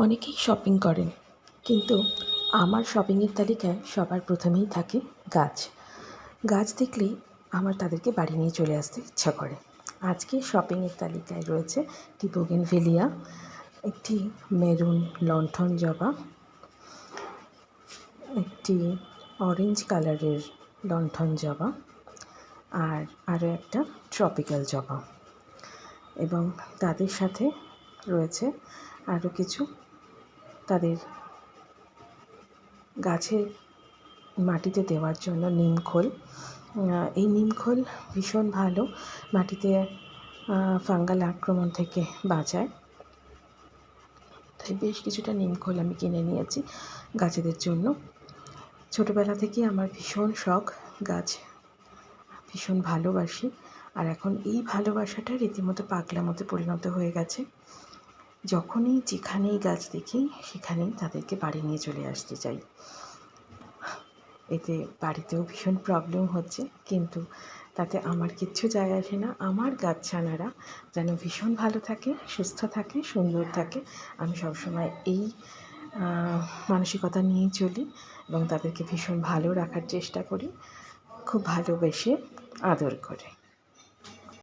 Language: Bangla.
অনেকেই শপিং করেন, কিন্তু আমার শপিংয়ের তালিকায় সবার প্রথমেই থাকে গাছ। গাছ দেখলেই আমার তাদেরকে বাড়ি নিয়ে চলে আসতে ইচ্ছা করে। আজকে শপিংয়ের তালিকায় রয়েছে একটি বোগেনভেলিয়া, একটি মেরুন লণ্ঠন জবা, একটি অরেঞ্জ কালারের লণ্ঠন জবা, আর আরও একটা ট্রপিক্যাল জবা, এবং তাদের সাথে রয়েছে আরও কিছু তাদের গাছে মাটিতে দেওয়ার জন্য নিমখোল। এই নিমখোল ভীষণ ভালো, মাটিতে ফাঙ্গাল আক্রমণ থেকে বাঁচায়। তাই বেশ কিছুটা নিমখোল আমি কিনে নিয়েছি গাছেদের জন্য। ছোটোবেলা থেকেই আমার ভীষণ শখ, গাছ ভীষণ ভালোবাসি, আর এখন এই ভালোবাসাটা রীতিমতো পাগলামোতে পরিণত হয়ে গেছে। যখনই যেখানেই গাছ দেখি সেখানেই তাদেরকে বাড়ি নিয়ে চলে আসতে চাই। এতে বাড়িতেও ভীষণ প্রবলেম হচ্ছে, কিন্তু তাতে আমার কিচ্ছু যায় আসে না। আমার গাছছানারা যেন ভীষণ ভালো থাকে, সুস্থ থাকে, সুন্দর থাকে। আমি সবসময় এই মানসিকতা নিয়েই চলি এবং তাদেরকে ভীষণ ভালো রাখার চেষ্টা করি, খুব ভালোবেসে আদর করে।